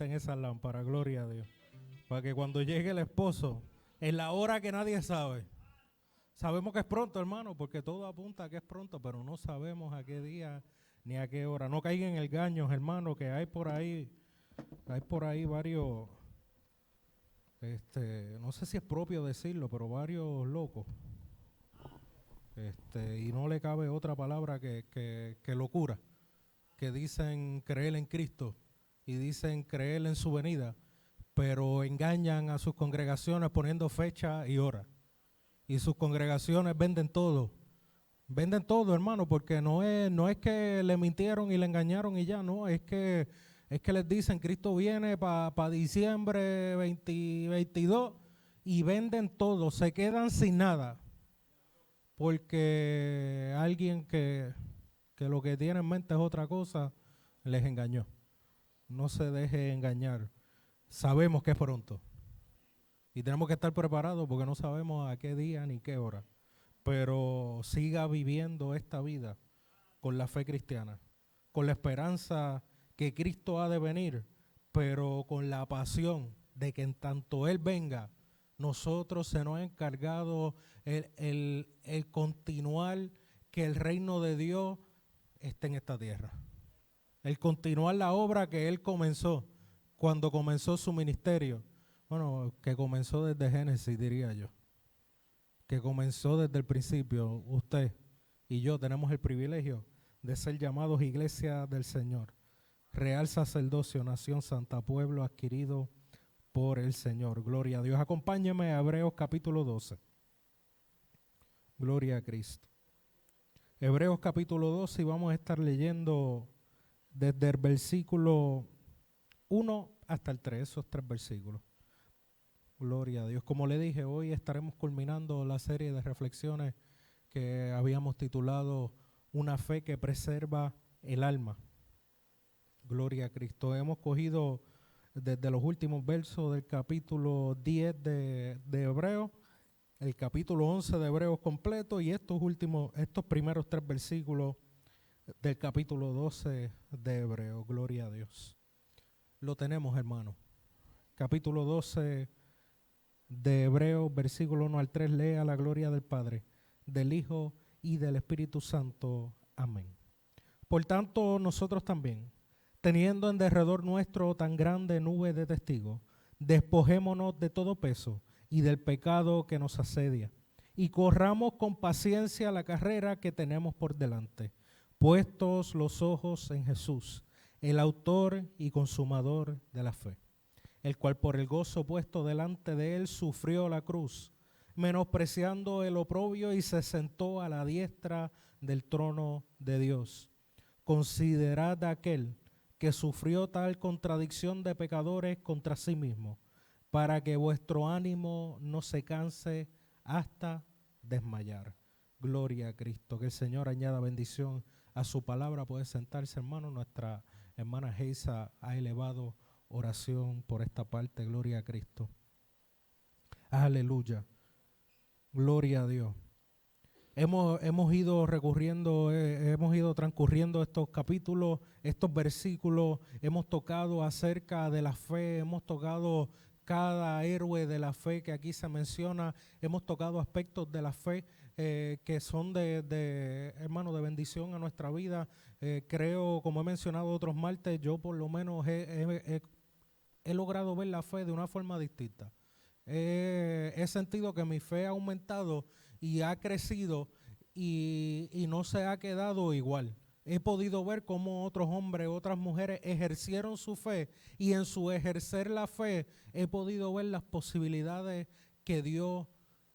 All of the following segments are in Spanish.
en esa lámpara, gloria a Dios. Para que cuando llegue el esposo, en la hora que nadie sabe, sabemos que es pronto, hermano, porque todo apunta a que es pronto, pero no sabemos a qué día ni a qué hora. No caigan en engaños, hermano, que hay por ahí varios, no sé si es propio decirlo, pero varios locos. Y no le cabe otra palabra que locura, que dicen creer en Cristo y dicen creer en su venida, pero engañan a sus congregaciones poniendo fecha y hora. Y sus congregaciones venden todo, hermano, porque no es que le mintieron y le engañaron y ya, no, es que les dicen Cristo viene para diciembre 2022 y venden todo, se quedan sin nada, porque alguien que lo que tiene en mente es otra cosa, les engañó. No se deje engañar. Sabemos que es pronto y tenemos que estar preparados porque no sabemos a qué día ni qué hora. Pero siga viviendo esta vida con la fe cristiana, con la esperanza que Cristo ha de venir, pero con la pasión de que en tanto Él venga, nosotros se nos ha encargado el continuar que el reino de Dios esté en esta tierra. El continuar la obra que Él comenzó cuando comenzó su ministerio. Bueno, que comenzó desde Génesis, diría yo. Que comenzó desde el principio. Usted y yo tenemos el privilegio de ser llamados Iglesia del Señor. Real sacerdocio, nación santa, pueblo adquirido por el Señor. Gloria a Dios. Acompáñeme a Hebreos capítulo 12. Gloria a Cristo. Hebreos capítulo 12 y vamos a estar leyendo desde el versículo 1 hasta el 3, esos 3 versículos. Gloria a Dios. Como le dije, hoy estaremos culminando la serie de reflexiones que habíamos titulado Una fe que preserva el alma. Gloria a Cristo. Hemos cogido desde los últimos versos del capítulo 10 de Hebreos, el capítulo 11 de Hebreos completo y estos primeros 3 versículos del capítulo 12 de Hebreos. Gloria a Dios. Lo tenemos, hermano. Capítulo 12 de Hebreos, versículo 1 al 3, lea la gloria del Padre, del Hijo y del Espíritu Santo. Amén. Por tanto, nosotros también, teniendo en derredor nuestro tan grande nube de testigos, despojémonos de todo peso y del pecado que nos asedia, y corramos con paciencia la carrera que tenemos por delante, puestos los ojos en Jesús, el autor y consumador de la fe, el cual por el gozo puesto delante de él sufrió la cruz, menospreciando el oprobio y se sentó a la diestra del trono de Dios. Considerad a aquel que sufrió tal contradicción de pecadores contra sí mismo, para que vuestro ánimo no se canse hasta desmayar. Gloria a Cristo. Que el Señor añada bendición a su palabra. Puede sentarse, hermano. Nuestra hermana Geisa ha elevado oración por esta parte. Gloria a Cristo. Aleluya. Gloria a Dios. Hemos ido transcurriendo estos capítulos, estos versículos, hemos tocado acerca de la fe, hemos tocado cada héroe de la fe que aquí se menciona, hemos tocado aspectos de la fe que son hermano, de bendición a nuestra vida. Creo, como he mencionado otros martes, yo por lo menos he logrado ver la fe de una forma distinta. He sentido que mi fe ha aumentado y ha crecido y no se ha quedado igual. He podido ver cómo otros hombres, otras mujeres ejercieron su fe y en su ejercer la fe he podido ver las posibilidades que Dios,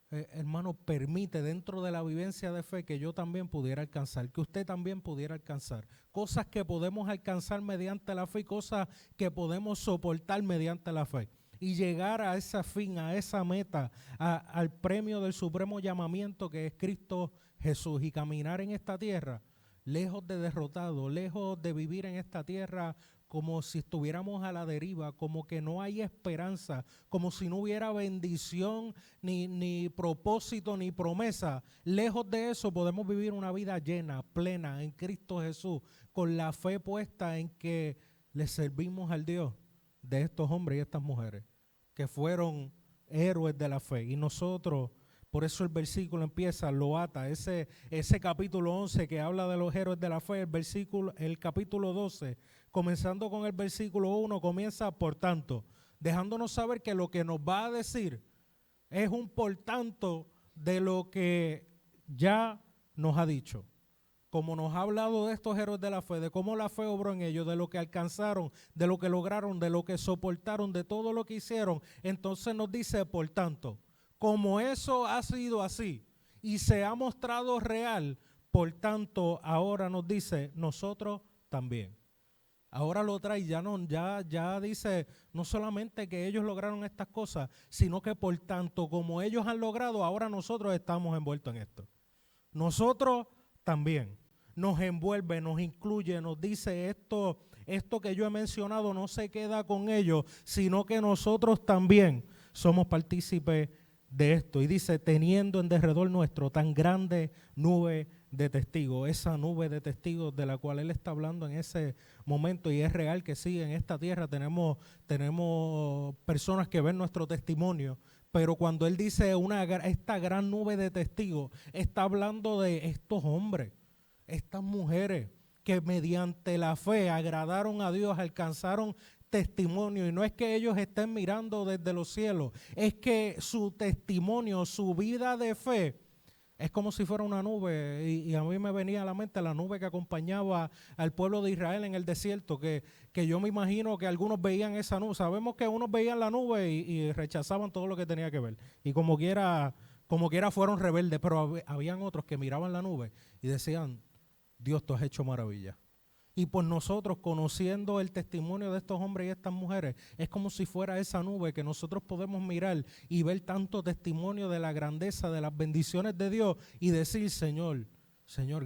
hermano, permite dentro de la vivencia de fe que yo también pudiera alcanzar, que usted también pudiera alcanzar. Cosas que podemos alcanzar mediante la fe y cosas que podemos soportar mediante la fe. Y llegar a esa fin, a esa meta, al premio del supremo llamamiento que es Cristo Jesús y caminar en esta tierra, lejos de derrotado, lejos de vivir en esta tierra como si estuviéramos a la deriva, como que no hay esperanza, como si no hubiera bendición, ni propósito, ni promesa. Lejos de eso podemos vivir una vida llena, plena en Cristo Jesús, con la fe puesta en que le servimos al Dios de estos hombres y estas mujeres que fueron héroes de la fe. Y nosotros, por eso el versículo empieza, lo ata, ese capítulo 11 que habla de los héroes de la fe, el capítulo 12, comenzando con el versículo 1, comienza por tanto, dejándonos saber que lo que nos va a decir es un por tanto de lo que ya nos ha dicho. Como nos ha hablado de estos héroes de la fe, de cómo la fe obró en ellos, de lo que alcanzaron, de lo que lograron, de lo que soportaron, de todo lo que hicieron, entonces nos dice, por tanto, como eso ha sido así y se ha mostrado real, por tanto, ahora nos dice, nosotros también. Ahora lo trae, ya dice, no solamente que ellos lograron estas cosas, sino que por tanto, como ellos han logrado, ahora nosotros estamos envueltos en esto. Nosotros también. Nos envuelve, nos incluye, nos dice esto que yo he mencionado no se queda con ellos, sino que nosotros también somos partícipes de esto. Y dice, teniendo en derredor nuestro tan grande nube de testigos, esa nube de testigos de la cual él está hablando en ese momento, y es real que sí, en esta tierra tenemos personas que ven nuestro testimonio, pero cuando él dice esta gran nube de testigos, está hablando de estos hombres, estas mujeres que mediante la fe agradaron a Dios, alcanzaron testimonio, y no es que ellos estén mirando desde los cielos, es que su testimonio, su vida de fe, es como si fuera una nube, y a mí me venía a la mente la nube que acompañaba al pueblo de Israel en el desierto, que yo me imagino que algunos veían esa nube. Sabemos que unos veían la nube y rechazaban todo lo que tenía que ver, y como quiera fueron rebeldes, pero habían otros que miraban la nube y decían, Dios, tú has hecho maravilla. Y por nosotros, conociendo el testimonio de estos hombres y estas mujeres, es como si fuera esa nube que nosotros podemos mirar y ver tanto testimonio de la grandeza, de las bendiciones de Dios y decir, Señor,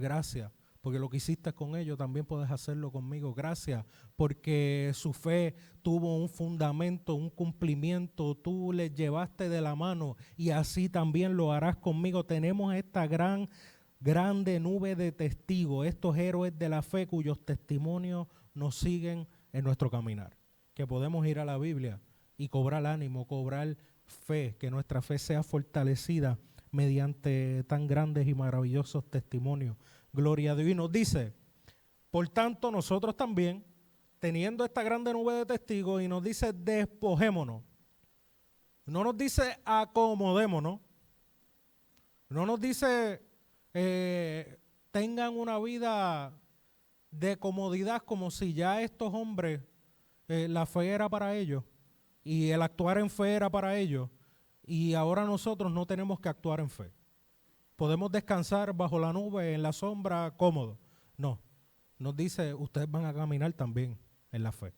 gracias, porque lo que hiciste con ellos también puedes hacerlo conmigo. Gracias, porque su fe tuvo un fundamento, un cumplimiento, tú les llevaste de la mano y así también lo harás conmigo. Tenemos esta grande nube de testigos, estos héroes de la fe cuyos testimonios nos siguen en nuestro caminar. Que podemos ir a la Biblia y cobrar ánimo, cobrar fe, que nuestra fe sea fortalecida mediante tan grandes y maravillosos testimonios. Gloria a Dios. Y nos dice, por tanto nosotros también, teniendo esta grande nube de testigos, y nos dice despojémonos. No nos dice acomodémonos. No nos dice tengan una vida de comodidad como si ya estos hombres, la fe era para ellos y el actuar en fe era para ellos, y ahora nosotros no tenemos que actuar en fe. Podemos descansar bajo la nube, en la sombra, cómodo. No, nos dice, ustedes van a caminar también en la fe.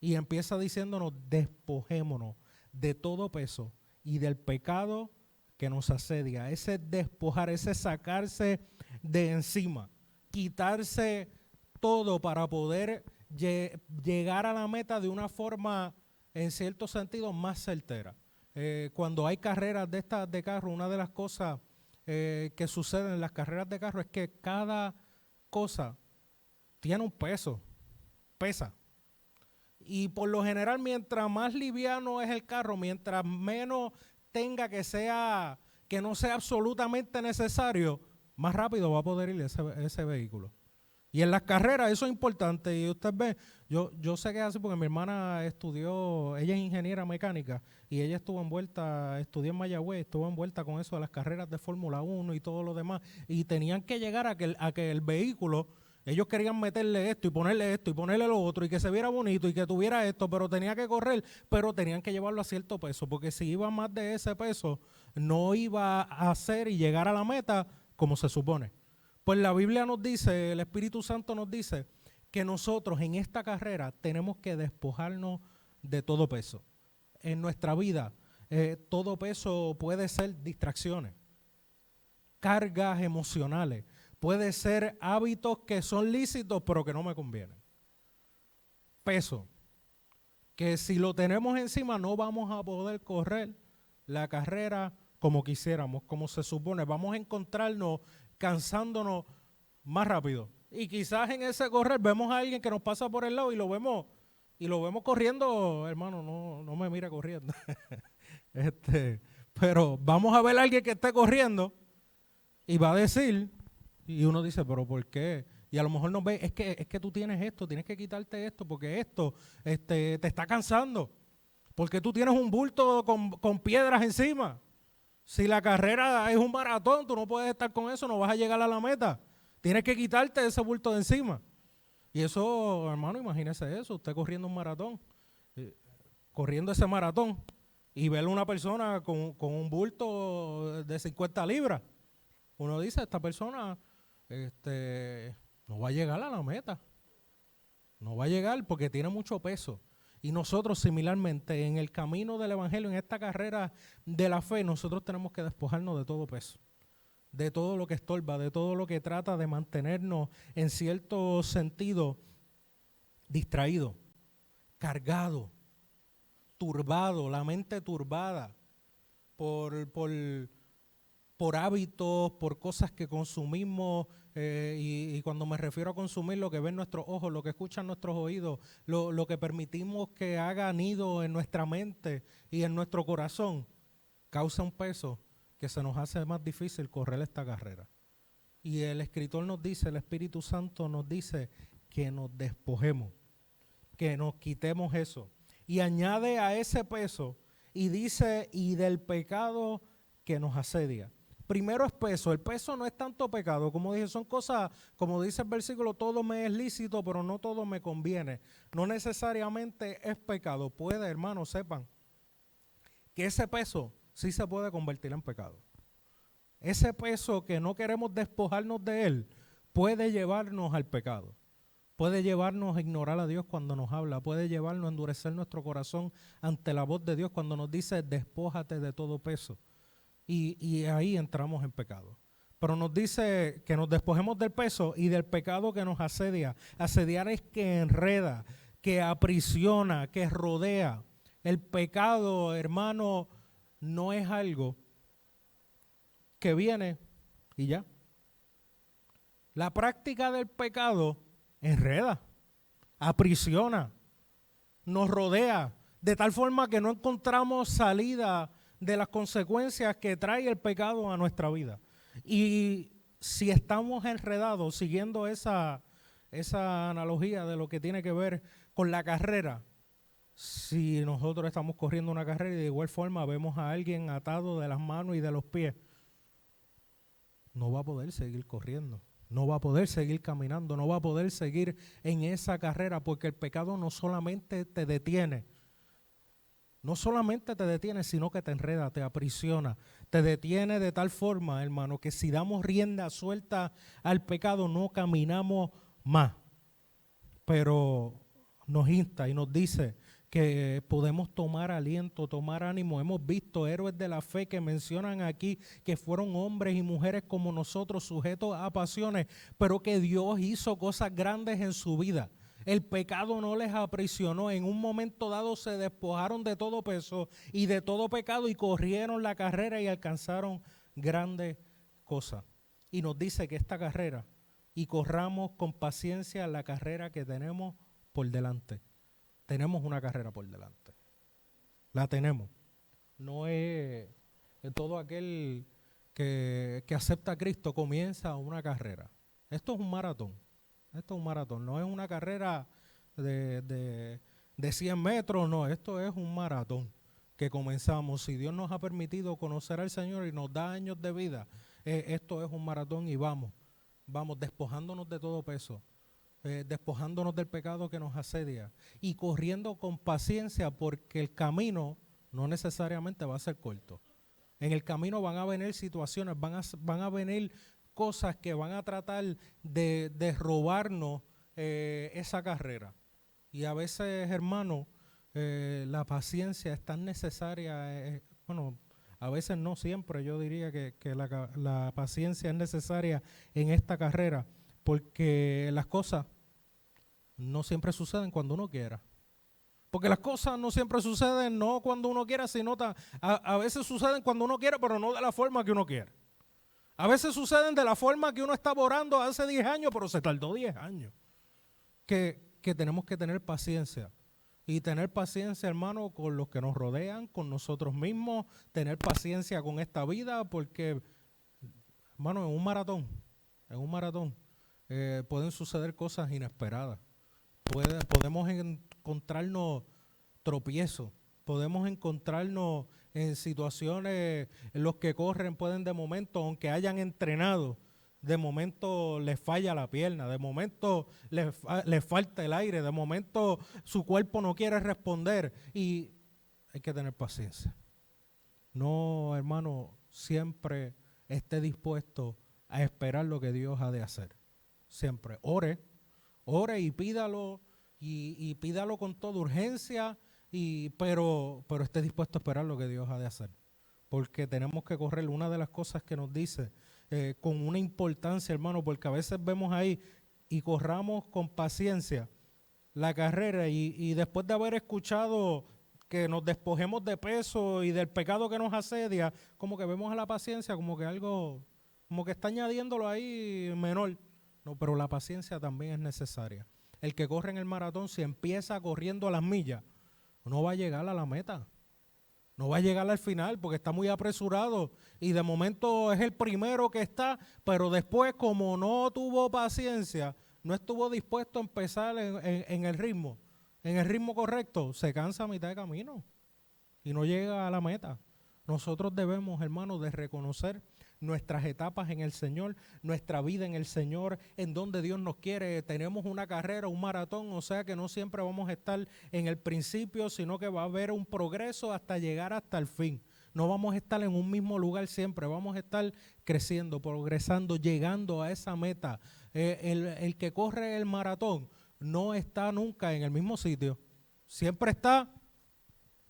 Y empieza diciéndonos, despojémonos de todo peso y del pecado que nos asedia. Ese despojar, ese sacarse de encima, quitarse todo para poder llegar a la meta de una forma, en cierto sentido, más certera. Cuando hay carreras de estas de carro, una de las cosas que suceden en las carreras de carro es que cada cosa tiene un peso, pesa. Y por lo general, mientras más liviano es el carro, mientras menos tenga que no sea absolutamente necesario, más rápido va a poder ir ese vehículo. Y en las carreras eso es importante, y usted ve, yo sé que es así porque mi hermana estudió, ella es ingeniera mecánica, y ella estudió en Mayagüez, estuvo envuelta con eso de las carreras de Fórmula 1 y todo lo demás, y tenían que llegar a que el vehículo, ellos querían meterle esto y ponerle lo otro, y que se viera bonito y que tuviera esto, pero tenía que correr, pero tenían que llevarlo a cierto peso, porque si iba más de ese peso, no iba a hacer y llegar a la meta como se supone. Pues la Biblia nos dice, el Espíritu Santo nos dice que nosotros en esta carrera tenemos que despojarnos de todo peso. En nuestra vida, todo peso puede ser distracciones, cargas emocionales, puede ser hábitos que son lícitos pero que no me convienen. Peso, que si lo tenemos encima no vamos a poder correr la carrera como quisiéramos, como se supone. Vamos a encontrarnos cansándonos más rápido. Y quizás en ese correr vemos a alguien que nos pasa por el lado y lo vemos Y lo vemos corriendo, hermano, no me mira corriendo. Pero vamos a ver a alguien que esté corriendo y va a decir, y uno dice, pero ¿por qué? Y a lo mejor nos ve, es que tú tienes esto, tienes que quitarte esto, porque esto te está cansando. Porque tú tienes un bulto con piedras encima. Si la carrera es un maratón, tú no puedes estar con eso, no vas a llegar a la meta. Tienes que quitarte ese bulto de encima. Y eso, hermano, imagínese eso, usted corriendo un maratón, corriendo ese maratón y ver a una persona con un bulto de 50 libras. Uno dice, esta persona no va a llegar a la meta. No va a llegar porque tiene mucho peso. Y nosotros similarmente en el camino del evangelio, en esta carrera de la fe, nosotros tenemos que despojarnos de todo peso, de todo lo que estorba, de todo lo que trata de mantenernos en cierto sentido distraído, cargado, turbado, la mente turbada por hábitos, por cosas que consumimos, y cuando me refiero a consumir, lo que ven nuestros ojos, lo que escuchan nuestros oídos, lo que permitimos que haga nido en nuestra mente y en nuestro corazón, causa un peso que se nos hace más difícil correr esta carrera. Y el escritor nos dice, el Espíritu Santo nos dice que nos despojemos, que nos quitemos eso. Y añade a ese peso y dice, y del pecado que nos asedia. Primero es peso. El peso no es tanto pecado. Como dije, son cosas, como dice el versículo, todo me es lícito, pero no todo me conviene. No necesariamente es pecado. Puede, hermanos, sepan que ese peso sí se puede convertir en pecado. Ese peso que no queremos despojarnos de él puede llevarnos al pecado. Puede llevarnos a ignorar a Dios cuando nos habla. Puede llevarnos a endurecer nuestro corazón ante la voz de Dios cuando nos dice, despójate de todo peso. Y ahí entramos en pecado. Pero nos dice que nos despojemos del peso y del pecado que nos asedia. Asediar es que enreda, que aprisiona, que rodea. El pecado, hermano, no es algo que viene y ya. La práctica del pecado enreda, aprisiona, nos rodea, de tal forma que no encontramos salida de las consecuencias que trae el pecado a nuestra vida. Y si estamos enredados, siguiendo esa analogía de lo que tiene que ver con la carrera, si nosotros estamos corriendo una carrera y de igual forma vemos a alguien atado de las manos y de los pies, no va a poder seguir corriendo, no va a poder seguir caminando, no va a poder seguir en esa carrera, porque el pecado no solamente te detiene, sino que te enreda, te aprisiona, te detiene de tal forma, hermano, que si damos rienda suelta al pecado no caminamos más. Pero nos insta y nos dice que podemos tomar aliento, tomar ánimo. Hemos visto héroes de la fe que mencionan aquí que fueron hombres y mujeres como nosotros, sujetos a pasiones, pero que Dios hizo cosas grandes en su vida. El pecado no les aprisionó. En un momento dado se despojaron de todo peso y de todo pecado y corrieron la carrera y alcanzaron grandes cosas. Y nos dice que esta carrera, y corramos con paciencia la carrera que tenemos por delante. Tenemos una carrera por delante. La tenemos. No es todo aquel que acepta a Cristo comienza una carrera. Esto es un maratón. Esto es un maratón, no es una carrera de 100 metros, no, esto es un maratón que comenzamos. Si Dios nos ha permitido conocer al Señor y nos da años de vida, esto es un maratón y vamos despojándonos de todo peso, despojándonos del pecado que nos asedia y corriendo con paciencia, porque el camino no necesariamente va a ser corto. En el camino van a venir situaciones, van a venir cosas que van a tratar de robarnos esa carrera. Y a veces, hermano, la paciencia es tan necesaria, a veces no siempre, yo diría que la paciencia es necesaria en esta carrera, porque las cosas no siempre suceden cuando uno quiera. Porque las cosas no siempre suceden no cuando uno quiera, sino a veces suceden cuando uno quiere, pero no de la forma que uno quiere. A veces suceden de la forma que uno estaba orando hace 10 años, pero se tardó 10 años. Que tenemos que tener paciencia. Y tener paciencia, hermano, con los que nos rodean, con nosotros mismos, tener paciencia con esta vida, porque, hermano, en un maratón, pueden suceder cosas inesperadas. Podemos encontrarnos tropiezos, podemos encontrarnos en situaciones en los que corren, pueden de momento, aunque hayan entrenado, de momento les falla la pierna, de momento les falta el aire, de momento su cuerpo no quiere responder y hay que tener paciencia. No, hermano, siempre esté dispuesto a esperar lo que Dios ha de hacer. Siempre ore y pídalo y pídalo con toda urgencia, pero esté dispuesto a esperar lo que Dios ha de hacer. Porque tenemos que correr. Una de las cosas que nos dice con una importancia, hermano, porque a veces vemos ahí y corramos con paciencia la carrera y después de haber escuchado que nos despojemos de peso y del pecado que nos asedia, como que vemos a la paciencia como que algo, como que está añadiéndolo ahí menor. No, pero la paciencia también es necesaria. El que corre en el maratón, si empieza corriendo a las millas, no va a llegar a la meta. No va a llegar al final porque está muy apresurado y de momento es el primero que está, pero después como no tuvo paciencia, no estuvo dispuesto a empezar en el ritmo correcto, se cansa a mitad de camino y no llega a la meta. Nosotros debemos, hermanos, de reconocer nuestras etapas en el Señor, nuestra vida en el Señor, en donde Dios nos quiere. Tenemos una carrera, un maratón, o sea que no siempre vamos a estar en el principio, sino que va a haber un progreso hasta llegar hasta el fin. No vamos a estar en un mismo lugar siempre, vamos a estar creciendo, progresando, llegando a esa meta. El que corre el maratón no está nunca en el mismo sitio, siempre está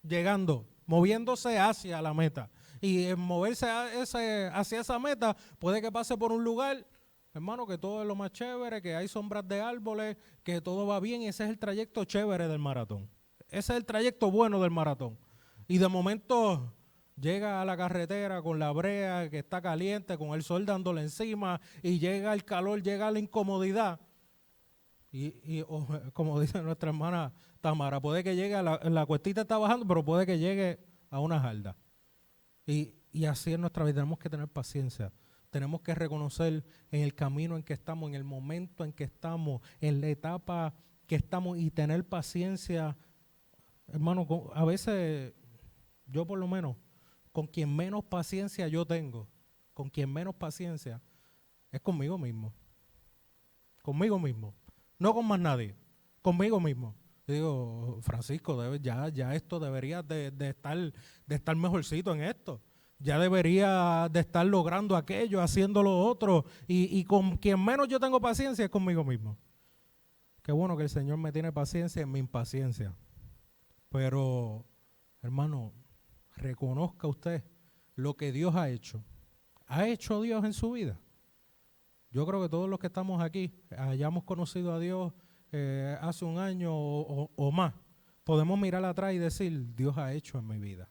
llegando, moviéndose hacia la meta. Y en moverse hacia esa meta, puede que pase por un lugar, hermano, que todo es lo más chévere, que hay sombras de árboles, que todo va bien. Ese es el trayecto chévere del maratón. Ese es el trayecto bueno del maratón. Y de momento llega a la carretera con la brea que está caliente, con el sol dándole encima, y llega el calor, llega la incomodidad. Como dice nuestra hermana Tamara, puede que llegue, la cuestita está bajando, pero puede que llegue a una jarda. Y así en nuestra vida tenemos que tener paciencia. Tenemos que reconocer en el camino en que estamos, en el momento en que estamos, en la etapa que estamos y tener paciencia. Hermano, a veces yo por lo menos, con quien menos paciencia yo tengo, con quien menos paciencia es conmigo mismo. Conmigo mismo. No con más nadie, conmigo mismo. Yo digo, Francisco, ya esto debería de estar mejorcito en esto. Ya debería de estar logrando aquello, haciendo lo otro. Y con quien menos yo tengo paciencia es conmigo mismo. Qué bueno que el Señor me tiene paciencia en mi impaciencia. Pero, hermano, reconozca usted lo que Dios ha hecho. ¿Ha hecho Dios en su vida? Yo creo que todos los que estamos aquí hayamos conocido a Dios hace un año o más. Podemos mirar atrás y decir, Dios ha hecho en mi vida.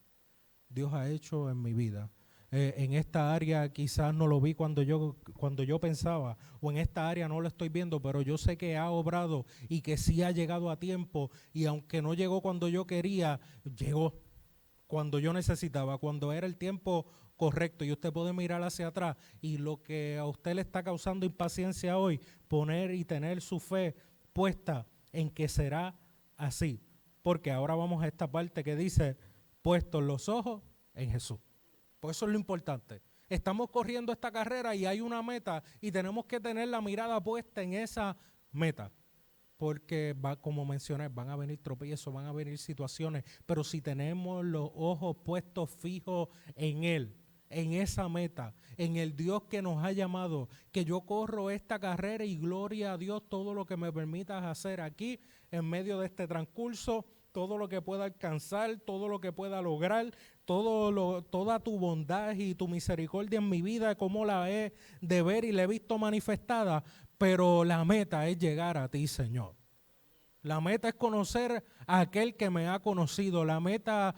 Dios ha hecho en mi vida. En esta área quizás no lo vi cuando yo pensaba, o en esta área no lo estoy viendo, pero yo sé que ha obrado y que sí ha llegado a tiempo, y aunque no llegó cuando yo quería, llegó cuando yo necesitaba, cuando era el tiempo correcto. Y usted puede mirar hacia atrás y lo que a usted le está causando impaciencia hoy, poner y tener su fe puesta en que será así. Porque ahora vamos a esta parte que dice, puestos los ojos en Jesús. Pues eso es lo importante. Estamos corriendo esta carrera y hay una meta y tenemos que tener la mirada puesta en esa meta. Porque, como mencioné, van a venir tropiezos, van a venir situaciones, pero si tenemos los ojos puestos fijos en Él, en esa meta, en el Dios que nos ha llamado, que yo corro esta carrera y gloria a Dios todo lo que me permitas hacer aquí en medio de este transcurso, todo lo que pueda alcanzar, todo lo que pueda lograr, toda tu bondad y tu misericordia en mi vida, como la he de ver y la he visto manifestada, pero la meta es llegar a ti, Señor. La meta es conocer a aquel que me ha conocido. La meta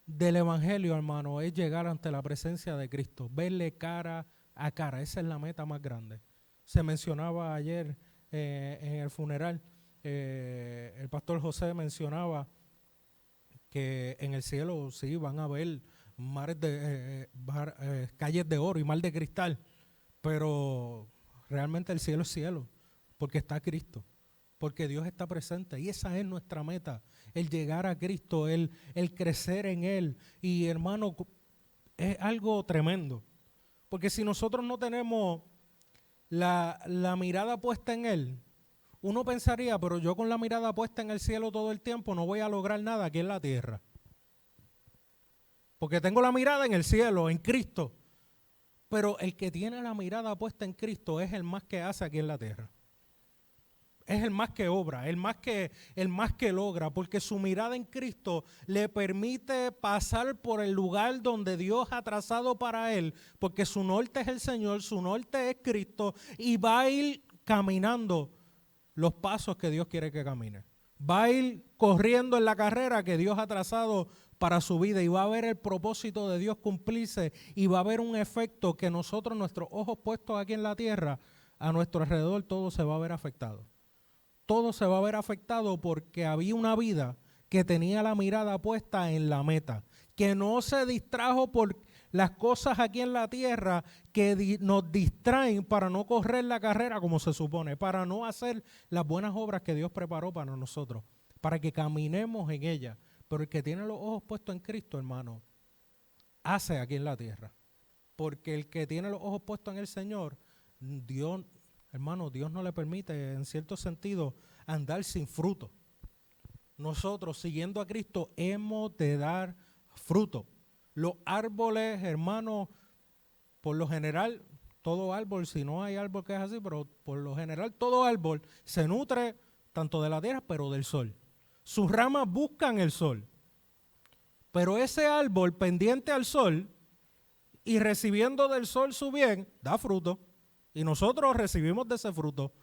del Evangelio, hermano, es llegar ante la presencia de Cristo, verle cara a cara. Esa es la meta más grande. Se mencionaba ayer en el funeral, el pastor José mencionaba que en el cielo sí van a haber mares calles de oro y mar de cristal, pero realmente el cielo es cielo, porque está Cristo, porque Dios está presente y esa es nuestra meta, el llegar a Cristo, el crecer en Él. Y hermano, es algo tremendo, porque si nosotros no tenemos la mirada puesta en Él, uno pensaría, pero yo con la mirada puesta en el cielo todo el tiempo no voy a lograr nada aquí en la tierra. Porque tengo la mirada en el cielo, en Cristo. Pero el que tiene la mirada puesta en Cristo es el más que hace aquí en la tierra. Es el más que obra, el más que logra, porque su mirada en Cristo le permite pasar por el lugar donde Dios ha trazado para él, porque su norte es el Señor, su norte es Cristo, y va a ir caminando los pasos que Dios quiere que camine. Va a ir corriendo en la carrera que Dios ha trazado para su vida y va a ver el propósito de Dios cumplirse y va a haber un efecto que nosotros, nuestros ojos puestos aquí en la tierra, a nuestro alrededor todo se va a ver afectado. Todo se va a ver afectado porque había una vida que tenía la mirada puesta en la meta, que no se distrajo por las cosas aquí en la tierra que nos distraen para no correr la carrera como se supone, para no hacer las buenas obras que Dios preparó para nosotros, para que caminemos en ellas. Pero el que tiene los ojos puestos en Cristo, hermano, hace aquí en la tierra. Porque el que tiene los ojos puestos en el Señor, Dios, hermano, Dios no le permite, en cierto sentido, andar sin fruto. Nosotros, siguiendo a Cristo, hemos de dar fruto. Los árboles, hermano, por lo general, todo árbol, si no hay árbol que es así, pero por lo general todo árbol se nutre tanto de la tierra, pero del sol. Sus ramas buscan el sol. Pero ese árbol pendiente al sol y recibiendo del sol su bien, da fruto. Y nosotros recibimos de ese fruto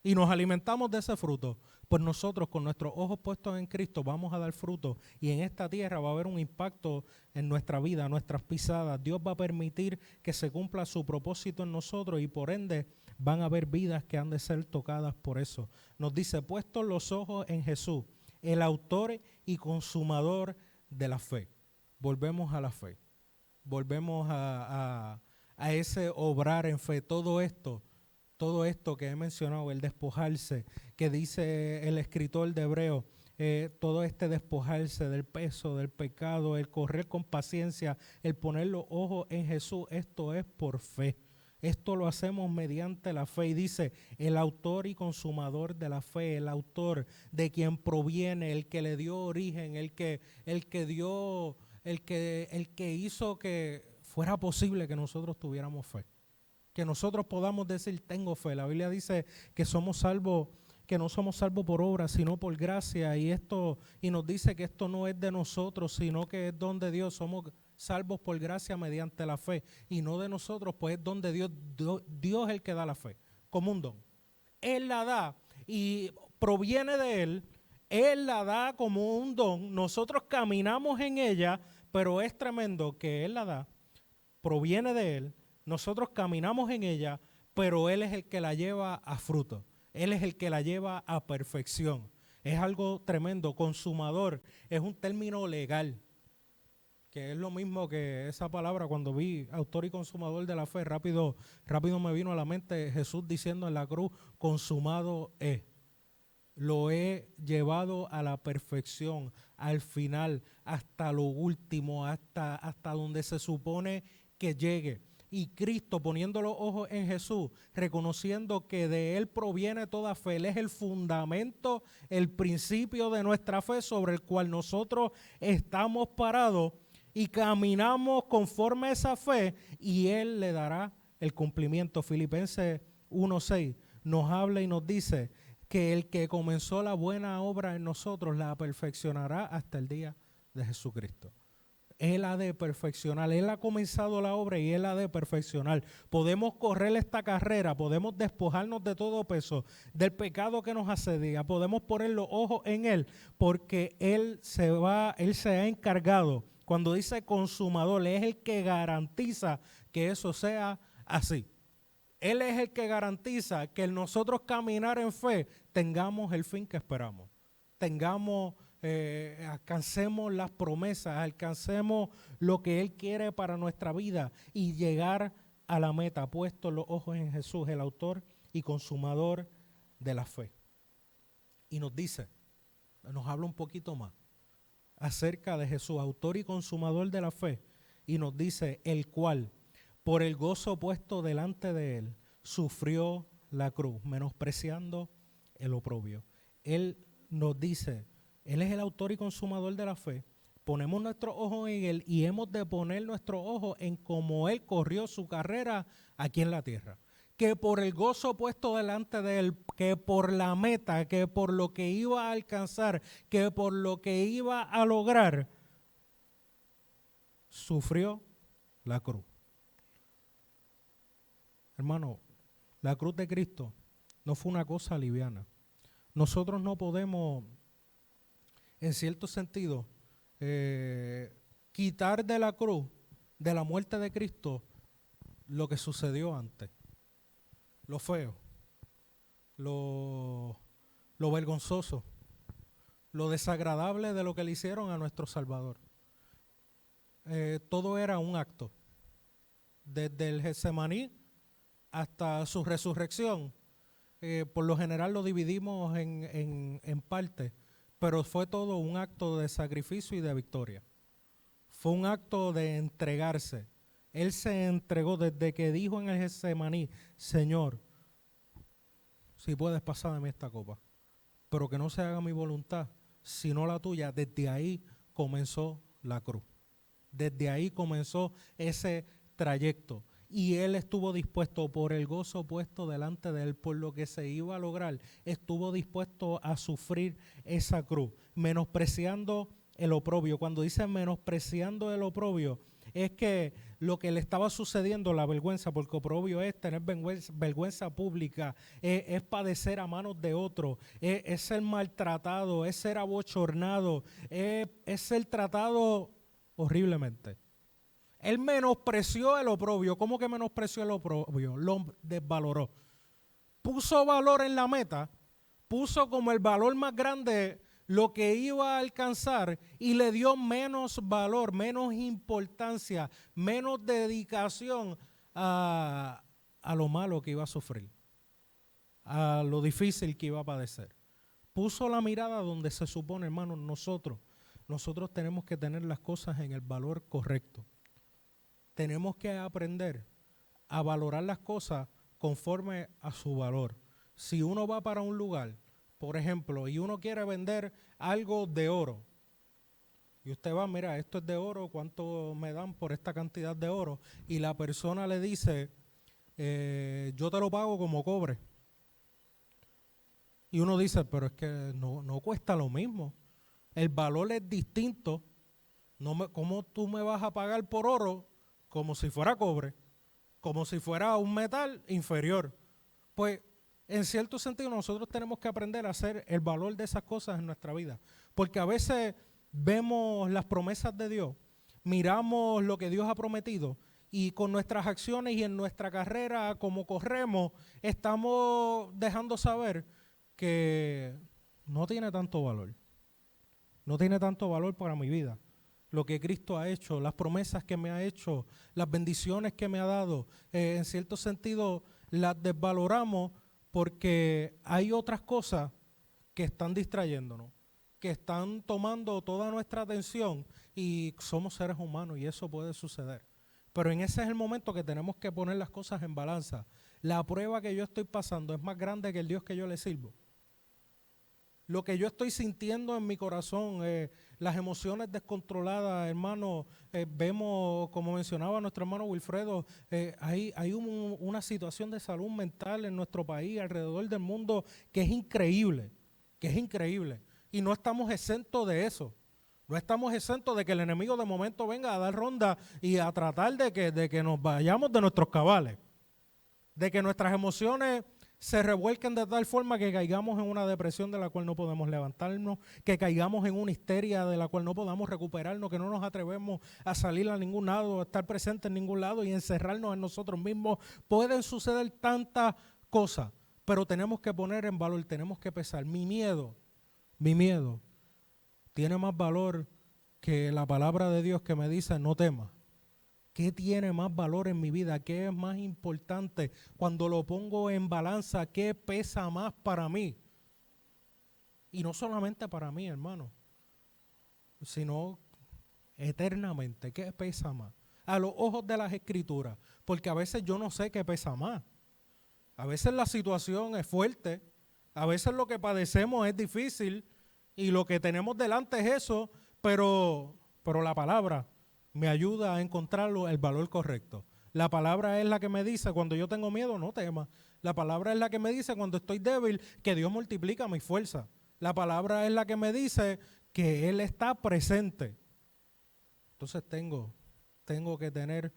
y nos alimentamos de ese fruto. Pues nosotros con nuestros ojos puestos en Cristo vamos a dar fruto y en esta tierra va a haber un impacto en nuestra vida, nuestras pisadas. Dios va a permitir que se cumpla su propósito en nosotros y por ende van a haber vidas que han de ser tocadas por eso. Nos dice, puestos los ojos en Jesús, el autor y consumador de la fe. Volvemos a la fe, volvemos a ese obrar en fe, todo esto que he mencionado, el despojarse, que dice el escritor de Hebreos, todo este despojarse del peso, del pecado, el correr con paciencia, el poner los ojos en Jesús, esto es por fe. Esto lo hacemos mediante la fe y dice el autor y consumador de la fe, el autor de quien proviene, el que le dio origen, el que hizo que fuera posible que nosotros tuviéramos fe. Que nosotros podamos decir tengo fe. La Biblia dice que somos salvos, que no somos salvos por obra, sino por gracia, y nos dice que esto no es de nosotros, sino que es don de Dios. Somos salvos por gracia mediante la fe, y no de nosotros, pues es don de Dios. Dios es el que da la fe, como un don. Él la da y proviene de Él la da como un don. Nosotros caminamos en ella, pero es tremendo que Él la da, proviene de Él. Nosotros caminamos en ella, pero Él es el que la lleva a fruto. Él es el que la lleva a perfección. Es algo tremendo. Consumador es un término legal, que es lo mismo que esa palabra. Cuando vi autor y consumador de la fe, rápido me vino a la mente Jesús diciendo en la cruz, consumado es. Lo he llevado a la perfección, al final, hasta lo último, hasta donde se supone que llegue. Y Cristo, poniendo los ojos en Jesús, reconociendo que de Él proviene toda fe, Él es el fundamento, el principio de nuestra fe sobre el cual nosotros estamos parados y caminamos conforme a esa fe y Él le dará el cumplimiento. Filipenses 1:6 nos habla y nos dice que el que comenzó la buena obra en nosotros la perfeccionará hasta el día de Jesucristo. Él ha de perfeccionar, Él ha comenzado la obra y Él ha de perfeccionar. Podemos correr esta carrera, podemos despojarnos de todo peso, del pecado que nos asedia, podemos poner los ojos en Él, porque Él se ha encargado. Cuando dice consumador, es el que garantiza que eso sea así. Él es el que garantiza que nosotros caminar en fe tengamos el fin que esperamos, tengamos alcancemos las promesas, alcancemos lo que Él quiere para nuestra vida y llegar a la meta, puestos los ojos en Jesús, el autor y consumador de la fe. Y nos dice, nos habla un poquito más acerca de Jesús, autor y consumador de la fe, y nos dice, el cual, por el gozo puesto delante de Él, sufrió la cruz, menospreciando el oprobio. Él nos dice, Él es el autor y consumador de la fe, ponemos nuestros ojos en Él y hemos de poner nuestros ojos en cómo Él corrió su carrera aquí en la tierra. Que por el gozo puesto delante de Él, que por la meta, que por lo que iba a alcanzar, que por lo que iba a lograr, sufrió la cruz. Hermano, la cruz de Cristo no fue una cosa liviana. Nosotros no podemos, en cierto sentido, quitar de la cruz, de la muerte de Cristo, lo que sucedió antes. Lo feo, lo vergonzoso, lo desagradable de lo que le hicieron a nuestro Salvador. Todo era un acto. Desde el Getsemaní hasta su resurrección, por lo general lo dividimos en partes, pero fue todo un acto de sacrificio y de victoria. Fue un acto de entregarse. Él se entregó desde que dijo en el Getsemaní, Señor, si puedes pasar de mí esta copa, pero que no se haga mi voluntad, sino la tuya. Desde ahí comenzó la cruz. Desde ahí comenzó ese trayecto. Y Él estuvo dispuesto por el gozo puesto delante de Él, por lo que se iba a lograr, estuvo dispuesto a sufrir esa cruz, menospreciando el oprobio. Cuando dice menospreciando el oprobio, es que lo que le estaba sucediendo, la vergüenza, porque oprobio es tener vergüenza pública, es padecer a manos de otros, es ser maltratado, es ser abochornado, es ser tratado horriblemente. Él menospreció el oprobio. ¿Cómo que menospreció el oprobio? Lo desvaloró. Puso valor en la meta, puso como el valor más grande lo que iba a alcanzar y le dio menos valor, menos importancia, menos dedicación a lo malo que iba a sufrir, a lo difícil que iba a padecer. Puso la mirada donde se supone, hermanos, nosotros tenemos que tener las cosas en el valor correcto. Tenemos que aprender a valorar las cosas conforme a su valor. Si uno va para un lugar, por ejemplo, y uno quiere vender algo de oro, y usted va, mira, esto es de oro, ¿cuánto me dan por esta cantidad de oro? Y la persona le dice, yo te lo pago como cobre. Y uno dice, pero es que no cuesta lo mismo. El valor es distinto. ¿Cómo tú me vas a pagar por oro como si fuera cobre? Como si fuera un metal inferior. Pues, en cierto sentido, nosotros tenemos que aprender a hacer el valor de esas cosas en nuestra vida. Porque a veces vemos las promesas de Dios, miramos lo que Dios ha prometido y con nuestras acciones y en nuestra carrera, como corremos, estamos dejando saber que no tiene tanto valor. No tiene tanto valor para mi vida. Lo que Cristo ha hecho, las promesas que me ha hecho, las bendiciones que me ha dado, en cierto sentido las desvaloramos porque hay otras cosas que están distrayéndonos, que están tomando toda nuestra atención y somos seres humanos y eso puede suceder. Pero en ese es el momento que tenemos que poner las cosas en balanza. La prueba que yo estoy pasando es más grande que el Dios que yo le sirvo. Lo que yo estoy sintiendo en mi corazón, las emociones descontroladas, hermano, vemos, como mencionaba nuestro hermano Wilfredo, hay una situación de salud mental en nuestro país, alrededor del mundo, que es increíble, y no estamos exentos de eso. No estamos exentos de que el enemigo de momento venga a dar ronda y a tratar de que nos vayamos de nuestros cabales, de que nuestras emociones se revuelquen de tal forma que caigamos en una depresión de la cual no podemos levantarnos, que caigamos en una histeria de la cual no podamos recuperarnos, que no nos atrevemos a salir a ningún lado, a estar presentes en ningún lado y encerrarnos en nosotros mismos. Pueden suceder tantas cosas, pero tenemos que poner en valor, tenemos que pesar. Mi miedo tiene más valor que la palabra de Dios que me dice no temas? ¿Qué tiene más valor en mi vida? ¿Qué es más importante? Cuando lo pongo en balanza, ¿qué pesa más para mí? Y no solamente para mí, hermano, sino eternamente. ¿Qué pesa más? A los ojos de las Escrituras. Porque a veces yo no sé qué pesa más. A veces la situación es fuerte. A veces lo que padecemos es difícil. Y lo que tenemos delante es eso. Pero la palabra me ayuda a encontrar el valor correcto. La palabra es la que me dice cuando yo tengo miedo, no temas. La palabra es la que me dice cuando estoy débil, que Dios multiplica mi fuerza. La palabra es la que me dice que Él está presente. Entonces tengo que tener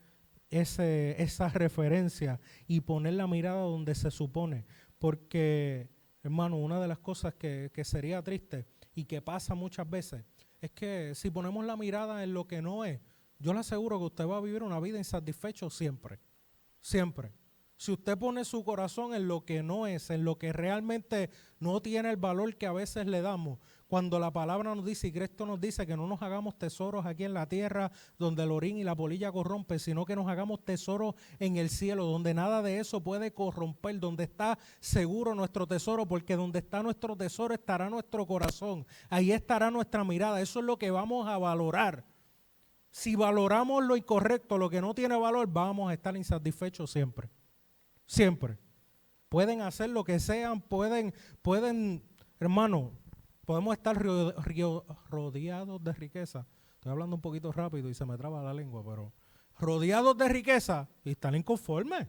esa referencia y poner la mirada donde se supone. Porque, hermano, una de las cosas que sería triste y que pasa muchas veces es que si ponemos la mirada en lo que no es, yo le aseguro que usted va a vivir una vida insatisfecho siempre, siempre. Si usted pone su corazón en lo que no es, en lo que realmente no tiene el valor que a veces le damos, cuando la palabra nos dice y Cristo nos dice que no nos hagamos tesoros aquí en la tierra donde el orín y la polilla corrompen, sino que nos hagamos tesoros en el cielo donde nada de eso puede corromper, donde está seguro nuestro tesoro, porque donde está nuestro tesoro estará nuestro corazón, ahí estará nuestra mirada, eso es lo que vamos a valorar. Si valoramos lo incorrecto, lo que no tiene valor, vamos a estar insatisfechos siempre. Siempre. Pueden hacer lo que sean, pueden, hermano, podemos estar rodeados de riqueza. Estoy hablando un poquito rápido y se me traba la lengua, pero rodeados de riqueza y están inconformes.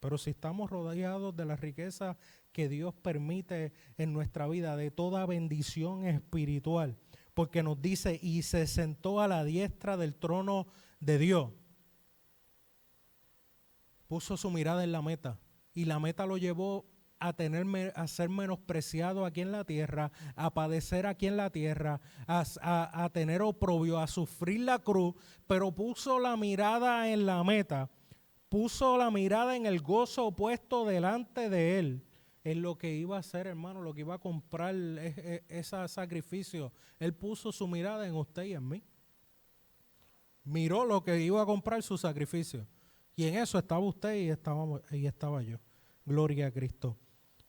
Pero si estamos rodeados de la riqueza que Dios permite en nuestra vida, de toda bendición espiritual, porque nos dice, y se sentó a la diestra del trono de Dios. Puso su mirada en la meta y la meta lo llevó a ser menospreciado aquí en la tierra, a padecer aquí en la tierra, a tener oprobio, a sufrir la cruz, pero puso la mirada en la meta, puso la mirada en el gozo puesto delante de él, en lo que iba a hacer, hermano, lo que iba a comprar ese sacrificio. Él puso su mirada en usted y en mí. Miró lo que iba a comprar su sacrificio. Y en eso estaba usted y estaba yo. Gloria a Cristo.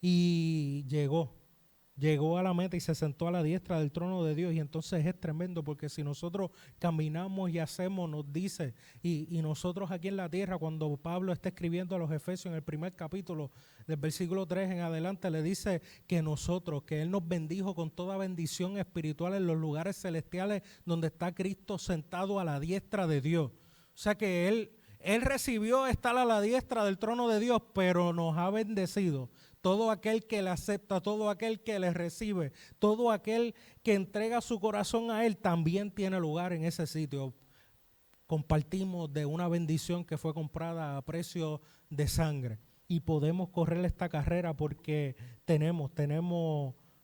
Y llegó a la meta y se sentó a la diestra del trono de Dios. Y entonces es tremendo porque si nosotros caminamos y hacemos, nos dice, y nosotros aquí en la tierra, cuando Pablo está escribiendo a los Efesios en el primer capítulo, del versículo 3 en adelante, le dice que nosotros, que Él nos bendijo con toda bendición espiritual en los lugares celestiales donde está Cristo sentado a la diestra de Dios. O sea que Él recibió estar a la diestra del trono de Dios, pero nos ha bendecido. Todo aquel que le acepta, todo aquel que le recibe, todo aquel que entrega su corazón a Él, también tiene lugar en ese sitio. Compartimos de una bendición que fue comprada a precio de sangre. Y podemos correr esta carrera porque tenemos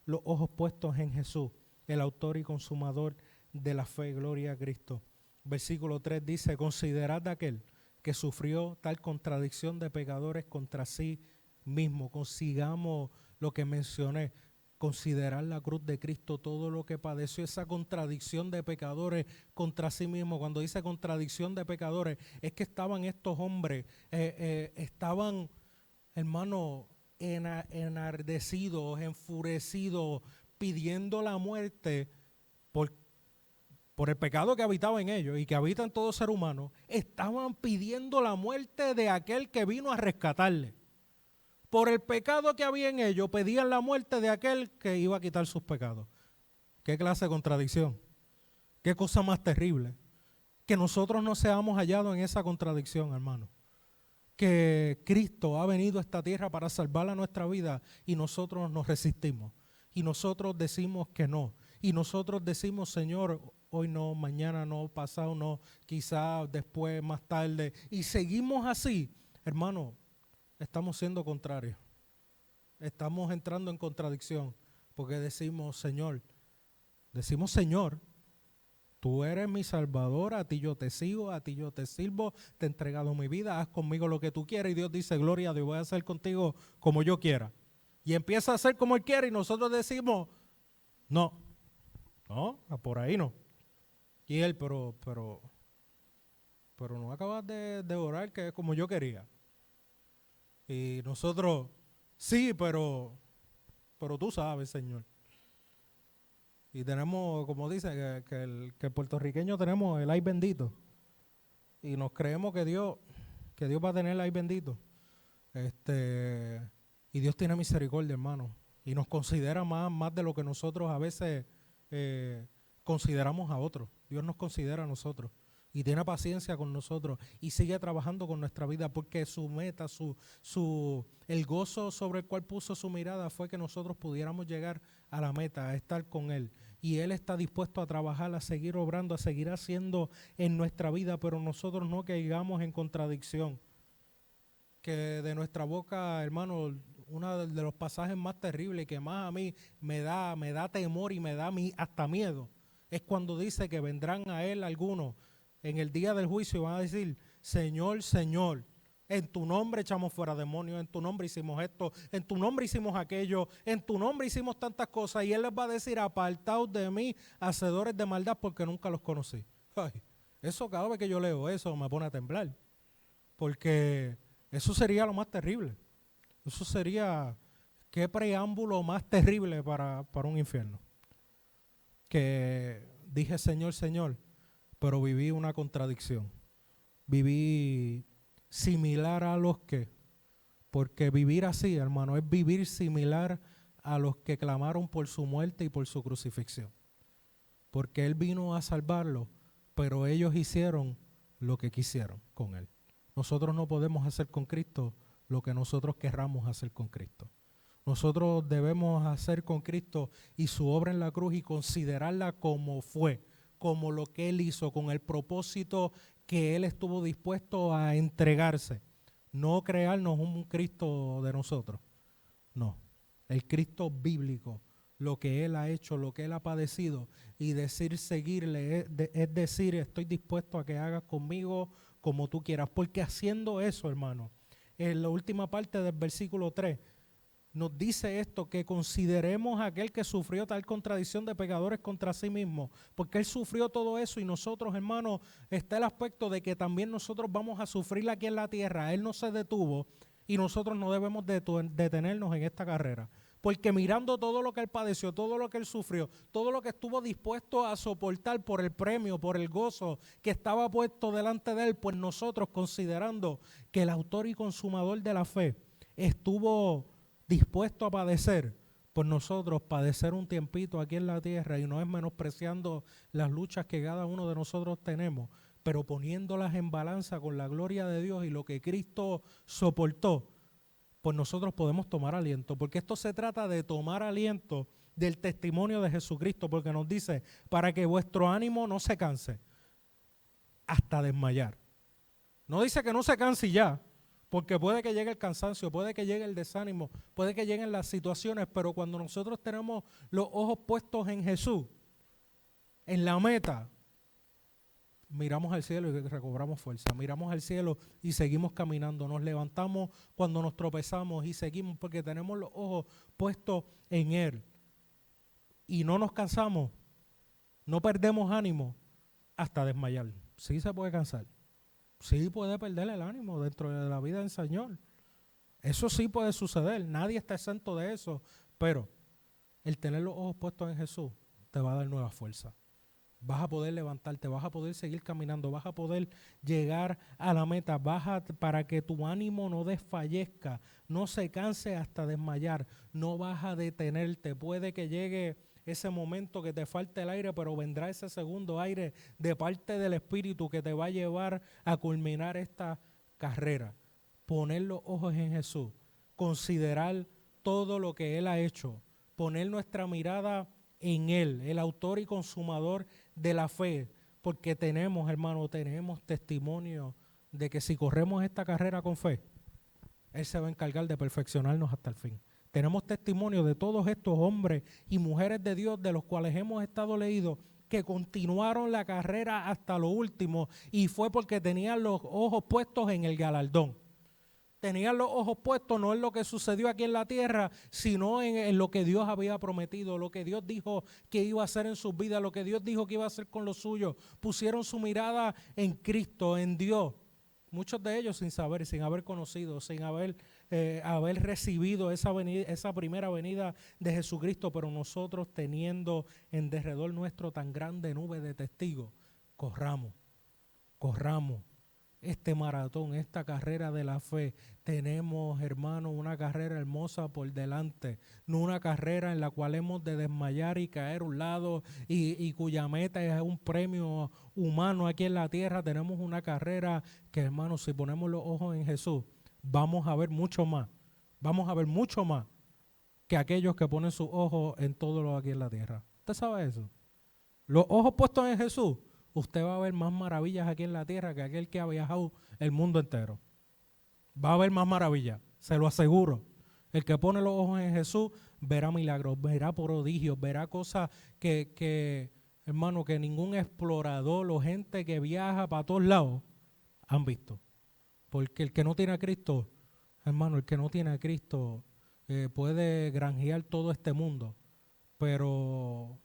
los ojos puestos en Jesús, el autor y consumador de la fe. Gloria a Cristo. Versículo 3 dice, considerad de aquel que sufrió tal contradicción de pecadores contra sí mismo. Consigamos lo que mencioné, considerar la cruz de Cristo, todo lo que padeció, esa contradicción de pecadores contra sí mismo. Cuando dice contradicción de pecadores, es que estaban estos hombres, estaban, hermano, enardecidos, enfurecidos, pidiendo la muerte por el pecado que habitaba en ellos y que habita en todo ser humano. Estaban pidiendo la muerte de aquel que vino a rescatarle. Por el pecado que había en ellos, pedían la muerte de aquel que iba a quitar sus pecados. ¿Qué clase de contradicción? ¿Qué cosa más terrible? Que nosotros no seamos hallados en esa contradicción, hermano. Que Cristo ha venido a esta tierra para salvar a nuestra vida y nosotros nos resistimos. Y nosotros decimos que no. Y nosotros decimos, Señor, hoy no, mañana no, pasado no, quizás después, más tarde. Y seguimos así, hermano. Estamos siendo contrarios, estamos entrando en contradicción, porque decimos, Señor, tú eres mi Salvador, a ti yo te sigo, a ti yo te sirvo, te he entregado mi vida, haz conmigo lo que tú quieras. Y Dios dice, gloria a Dios, voy a hacer contigo como yo quiera. Y empieza a hacer como Él quiere y nosotros decimos, No, por ahí no. Y él, pero no acabas de orar que es como yo quería. Y nosotros, sí, pero tú sabes, Señor. Y tenemos, como dice, que el puertorriqueño tenemos el ay bendito. Y nos creemos que Dios va a tener el ay bendito. Y Dios tiene misericordia, hermano. Y nos considera más de lo que nosotros a veces consideramos a otros. Dios nos considera a nosotros. Y tiene paciencia con nosotros. Y sigue trabajando con nuestra vida. Porque su meta, el gozo sobre el cual puso su mirada fue que nosotros pudiéramos llegar a la meta, a estar con Él. Y Él está dispuesto a trabajar, a seguir obrando, a seguir haciendo en nuestra vida. Pero nosotros no caigamos en contradicción. Que de nuestra boca, hermano, uno de los pasajes más terribles que más a mí me da temor y me da hasta miedo, es cuando dice que vendrán a Él algunos en el día del juicio y van a decir, Señor, Señor, en tu nombre echamos fuera demonios, en tu nombre hicimos esto, en tu nombre hicimos aquello, en tu nombre hicimos tantas cosas. Y Él les va a decir, apartaos de mí, hacedores de maldad, porque nunca los conocí. Ay, eso cada vez que yo leo eso me pone a temblar, porque eso sería lo más terrible. Eso sería, qué preámbulo más terrible para un infierno. Que dije Señor, Señor, pero viví una contradicción. Viví similar a los que, porque vivir así, hermano, es vivir similar a los que clamaron por su muerte y por su crucifixión. Porque Él vino a salvarlo, pero ellos hicieron lo que quisieron con Él. Nosotros no podemos hacer con Cristo lo que nosotros querramos hacer con Cristo. Nosotros debemos hacer con Cristo y su obra en la cruz y considerarla como fue, como lo que Él hizo, con el propósito que Él estuvo dispuesto a entregarse. No crearnos un Cristo de nosotros, no. El Cristo bíblico, lo que Él ha hecho, lo que Él ha padecido, y decir seguirle es decir, estoy dispuesto a que hagas conmigo como tú quieras. Porque haciendo eso, hermano, en la última parte del versículo 3, nos dice esto, que consideremos a aquel que sufrió tal contradicción de pecadores contra sí mismo, porque Él sufrió todo eso y nosotros, hermano, está el aspecto de que también nosotros vamos a sufrir aquí en la tierra. Él no se detuvo y nosotros no debemos detenernos en esta carrera. Porque mirando todo lo que Él padeció, todo lo que Él sufrió, todo lo que estuvo dispuesto a soportar por el premio, por el gozo que estaba puesto delante de Él, pues nosotros, considerando que el autor y consumador de la fe estuvo dispuesto a padecer, pues nosotros padecer un tiempito aquí en la tierra, y no es menospreciando las luchas que cada uno de nosotros tenemos, pero poniéndolas en balanza con la gloria de Dios y lo que Cristo soportó, pues nosotros podemos tomar aliento, porque esto se trata de tomar aliento del testimonio de Jesucristo, porque nos dice, para que vuestro ánimo no se canse hasta desmayar. No dice que no se canse ya, porque puede que llegue el cansancio, puede que llegue el desánimo, puede que lleguen las situaciones, pero cuando nosotros tenemos los ojos puestos en Jesús, en la meta, miramos al cielo y recobramos fuerza, miramos al cielo y seguimos caminando, nos levantamos cuando nos tropezamos y seguimos porque tenemos los ojos puestos en Él. Y no nos cansamos, no perdemos ánimo hasta desmayar. Sí se puede cansar, sí puede perder el ánimo dentro de la vida del Señor. Eso sí puede suceder, nadie está exento de eso, pero el tener los ojos puestos en Jesús te va a dar nueva fuerza. Vas a poder levantarte, vas a poder seguir caminando, vas a poder llegar a la meta, para que tu ánimo no desfallezca, no se canse hasta desmayar, no vas a detenerte. Puede que llegue ese momento que te falte el aire, pero vendrá ese segundo aire de parte del Espíritu que te va a llevar a culminar esta carrera. Poner los ojos en Jesús, considerar todo lo que Él ha hecho, poner nuestra mirada en Él, el autor y consumador de la fe, porque tenemos, hermano, tenemos testimonio de que si corremos esta carrera con fe, Él se va a encargar de perfeccionarnos hasta el fin. Tenemos testimonio de todos estos hombres y mujeres de Dios de los cuales hemos estado leídos, que continuaron la carrera hasta lo último, y fue porque tenían los ojos puestos en el galardón. Tenían los ojos puestos no en lo que sucedió aquí en la tierra, sino en lo que Dios había prometido, lo que Dios dijo que iba a hacer en sus vidas, lo que Dios dijo que iba a hacer con los suyos. Pusieron su mirada en Cristo, en Dios. Muchos de ellos sin saber, sin haber conocido, sin haber recibido esa primera venida de Jesucristo, pero nosotros teniendo en derredor nuestro tan grande nube de testigos, corramos este maratón, esta carrera de la fe. Tenemos, hermanos, una carrera hermosa por delante, no una carrera en la cual hemos de desmayar y caer a un lado y cuya meta es un premio humano aquí en la tierra. Tenemos una carrera que, hermanos, si ponemos los ojos en Jesús, vamos a ver mucho más que aquellos que ponen sus ojos en todo lo aquí en la tierra. ¿Usted sabe eso? Los ojos puestos en Jesús, usted va a ver más maravillas aquí en la tierra que aquel que ha viajado el mundo entero. Va a ver más maravillas, se lo aseguro. El que pone los ojos en Jesús verá milagros, verá prodigios, verá cosas hermano, que ningún explorador o gente que viaja para todos lados han visto. Porque el que no tiene a Cristo, hermano, el que no tiene a Cristo puede granjear todo este mundo, pero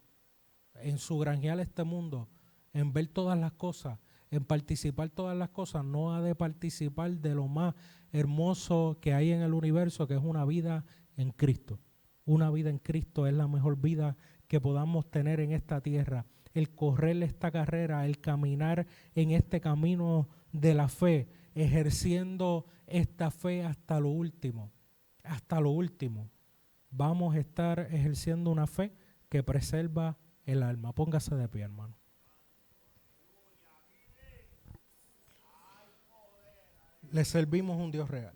en su granjear este mundo, en ver todas las cosas, en participar todas las cosas, no ha de participar de lo más hermoso que hay en el universo, que es una vida en Cristo. Una vida en Cristo es la mejor vida que podamos tener en esta tierra. El correr esta carrera, el caminar en este camino de la fe, ejerciendo esta fe hasta lo último. Hasta lo último. Vamos a estar ejerciendo una fe que preserva el alma. Póngase de pie, hermano. Le servimos un Dios real.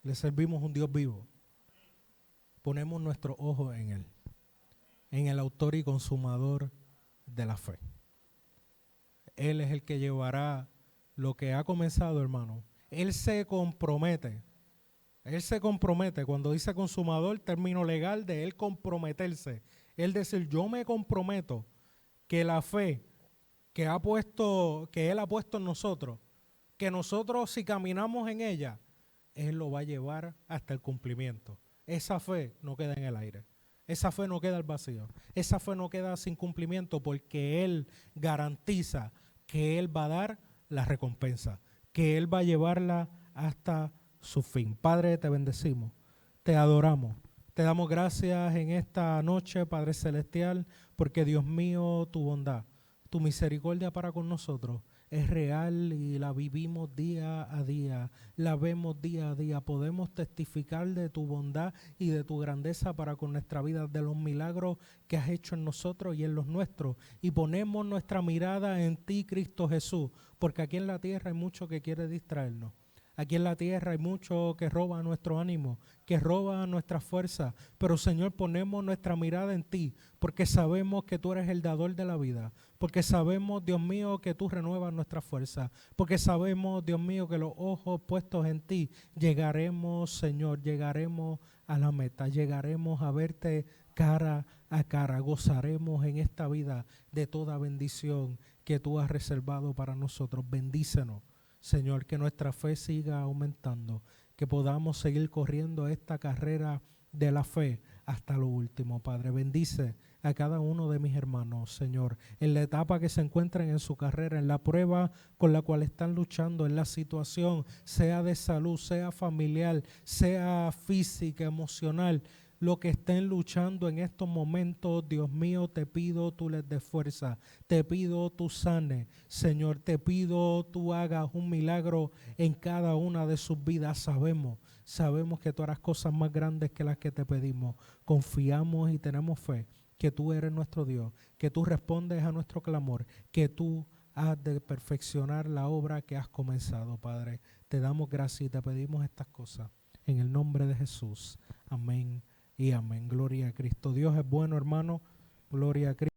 Le servimos un Dios vivo. Ponemos nuestros ojos en Él, en el autor y consumador de la fe. Él es el que llevará lo que ha comenzado, hermano. Él se compromete. Él se compromete. Cuando dice consumador, término legal de él comprometerse. Él decir, yo me comprometo que la fe que él ha puesto en nosotros, que nosotros si caminamos en ella, Él lo va a llevar hasta el cumplimiento. Esa fe no queda en el aire. Esa fe no queda al vacío. Esa fe no queda sin cumplimiento porque Él garantiza que Él va a dar la recompensa, que Él va a llevarla hasta su fin. Padre, te bendecimos, te adoramos. Te damos gracias en esta noche, Padre Celestial, porque Dios mío, tu bondad, tu misericordia para con nosotros es real y la vivimos día a día, la vemos día a día. Podemos testificar de tu bondad y de tu grandeza para con nuestra vida, de los milagros que has hecho en nosotros y en los nuestros. Y ponemos nuestra mirada en ti, Cristo Jesús, porque aquí en la tierra hay mucho que quiere distraernos. Aquí en la tierra hay mucho que roba nuestro ánimo, que roba nuestra fuerza. Pero Señor, ponemos nuestra mirada en ti, porque sabemos que tú eres el dador de la vida. Porque sabemos, Dios mío, que tú renuevas nuestra fuerza. Porque sabemos, Dios mío, que los ojos puestos en ti, llegaremos, Señor, llegaremos a la meta. Llegaremos a verte cara a cara. Gozaremos en esta vida de toda bendición que tú has reservado para nosotros. Bendícenos. Señor, que nuestra fe siga aumentando, que podamos seguir corriendo esta carrera de la fe hasta lo último, Padre. Bendice a cada uno de mis hermanos, Señor, en la etapa que se encuentren en su carrera, en la prueba con la cual están luchando, en la situación, sea de salud, sea familiar, sea física, emocional, lo que estén luchando en estos momentos. Dios mío, te pido tú les des fuerza, te pido tú sanes, Señor, te pido tú hagas un milagro en cada una de sus vidas. Sabemos que tú harás cosas más grandes que las que te pedimos. Confiamos y tenemos fe que tú eres nuestro Dios, que tú respondes a nuestro clamor, que tú has de perfeccionar la obra que has comenzado, Padre. Te damos gracias y te pedimos estas cosas en el nombre de Jesús. Amén y amén. Gloria a Cristo. Dios es bueno, hermano. Gloria a Cristo.